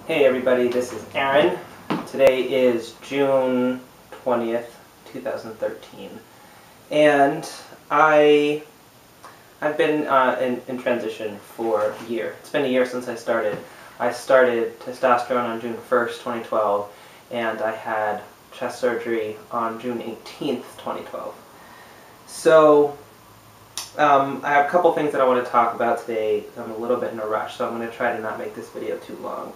Hey everybody, this is Aaron. Today is June 20th, 2013. And I've been in transition for a year. It's been a year since I started. I started testosterone on June 1st, 2012, and I had chest surgery on June 18th, 2012. So I have a couple things that I want to talk about today. I'm a little bit in a rush, so I'm going to try to not make this video too long.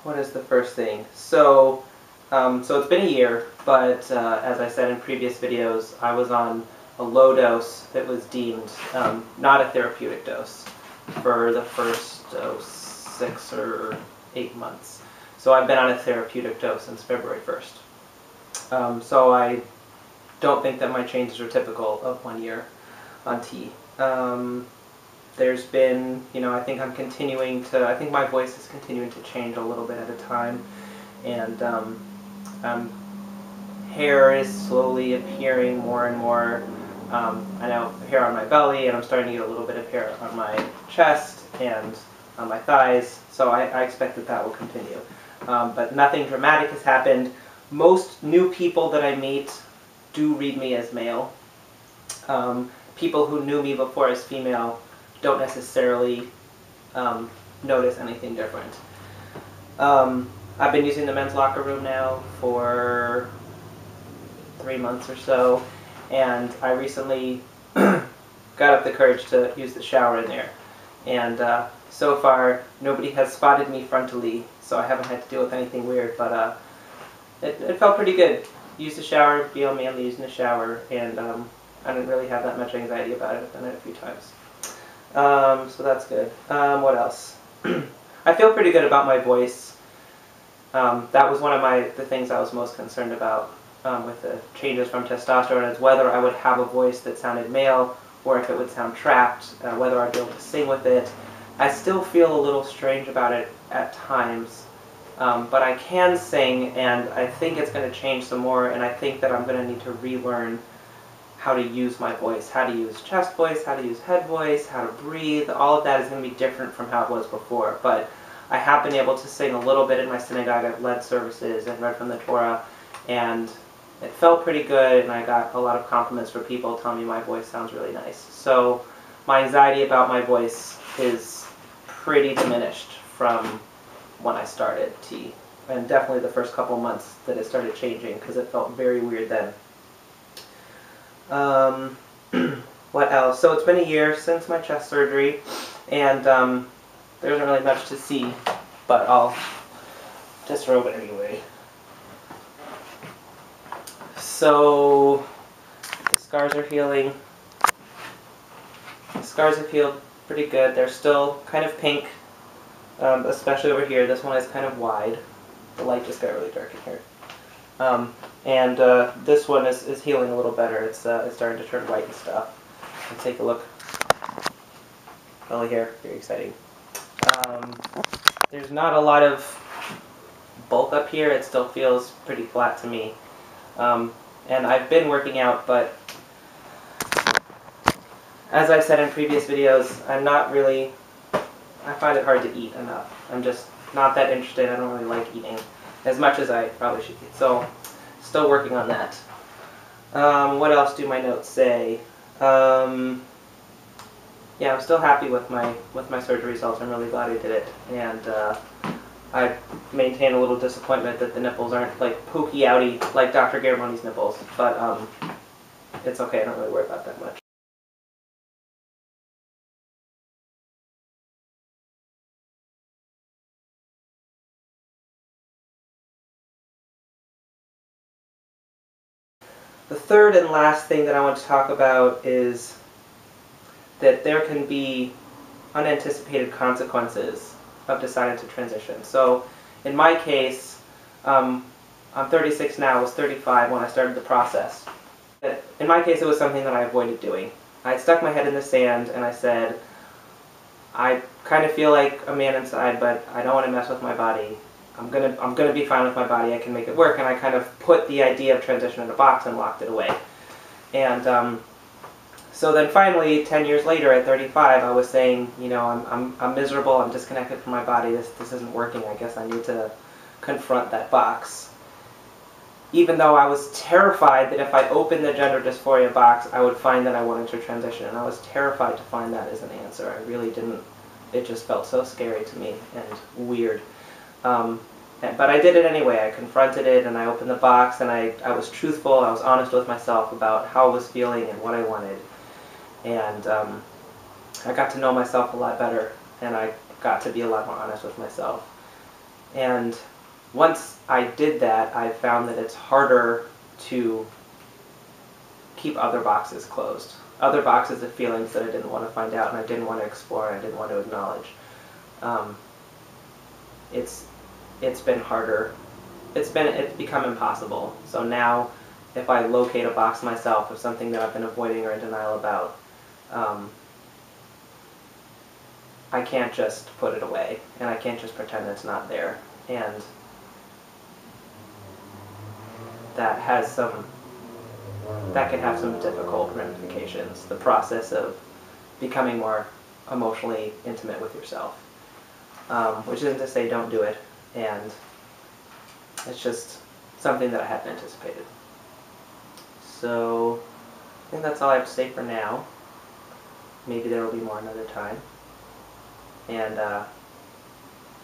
What is the first thing? So it's been a year, but as I said in previous videos, I was on a low dose that was deemed not a therapeutic dose for the first 6 or 8 months. So I've been on a therapeutic dose since February 1st. So I don't think that my changes are typical of 1 year on T. There's been, I think I think my voice is continuing to change a little bit at a time, and hair is slowly appearing more and more. I know hair on my belly, and I'm starting to get a little bit of hair on my chest and on my thighs, so I expect that will continue. But nothing dramatic has happened. Most new people that I meet do read me as male. People who knew me before as female don't necessarily notice anything different. I've been using the men's locker room now for 3 months or so, and I recently got up the courage to use the shower in there. And so far, nobody has spotted me frontally, so I haven't had to deal with anything weird, but it felt pretty good. Use the shower, be all manly using the shower, and I didn't really have that much anxiety about it. I've done it a few times. So that's good. What else? I feel pretty good about my voice. That was one of the things I was most concerned about with the changes from testosterone, is whether I would have a voice that sounded male or if it would sound trapped, whether I'd be able to sing with it. I still feel a little strange about it at times, but I can sing, and I think it's going to change some more, and I think that I'm going to need to relearn how to use my voice, how to use chest voice, how to use head voice, how to breathe. All of that is going to be different from how it was before. But I have been able to sing a little bit in my synagogue. I've led services and read from the Torah, and it felt pretty good, and I got a lot of compliments from people telling me my voice sounds really nice. So my anxiety about my voice is pretty diminished from when I started T, and definitely the first couple months that it started changing, because it felt very weird then. What else? So it's been a year since my chest surgery, and there isn't really much to see, but I'll disrobe it anyway. So the scars are healing. The scars have healed pretty good. They're still kind of pink, especially over here. This one is kind of wide. The light just got really dark in here. And this one is healing a little better. It's starting to turn white and stuff. Let's take a look. Belly hair, very exciting. There's not a lot of bulk up here. It still feels pretty flat to me. And I've been working out, but as I've said in previous videos, I find it hard to eat enough. I'm just not that interested. I don't really like eating as much as I probably should eat. So, still working on that. What else do my notes say? Yeah, I'm still happy with my surgery results. I'm really glad I did it, and I maintain a little disappointment that the nipples aren't like pokey outy like Dr. Garamoni's nipples, but it's okay. I don't really worry about that much. The third and last thing that I want to talk about is that there can be unanticipated consequences of deciding to transition. So in my case, I'm 36 now, I was 35 when I started the process. In my case, it was something that I avoided doing. I stuck my head in the sand and I said, I kind of feel like a man inside, but I don't want to mess with my body. I'm gonna be fine with my body. I can make it work. And I kind of put the idea of transition in a box and locked it away. And So then finally, 10 years later at 35, I was saying, you know, I'm miserable, I'm disconnected from my body, this isn't working, I guess I need to confront that box. Even though I was terrified that if I opened the gender dysphoria box, I would find that I wanted to transition, and I was terrified to find that as an answer. I really didn't, it just felt so scary to me and weird. But I did it anyway. I confronted it and I opened the box and I was truthful, I was honest with myself about how I was feeling and what I wanted. And I got to know myself a lot better, and I got to be a lot more honest with myself. And once I did that, I found that it's harder to keep other boxes closed. Other boxes of feelings that I didn't want to find out and I didn't want to explore and I didn't want to acknowledge. It's been harder. It's become impossible. So now, if I locate a box myself of something that I've been avoiding or in denial about, I can't just put it away, and I can't just pretend it's not there. And that can have some difficult ramifications. The process of becoming more emotionally intimate with yourself, which isn't to say don't do it, and it's just something that I hadn't anticipated. So I think that's all I have to say for now. Maybe there will be more another time. And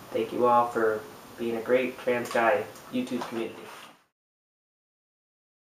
thank you all for being a great trans guy YouTube community.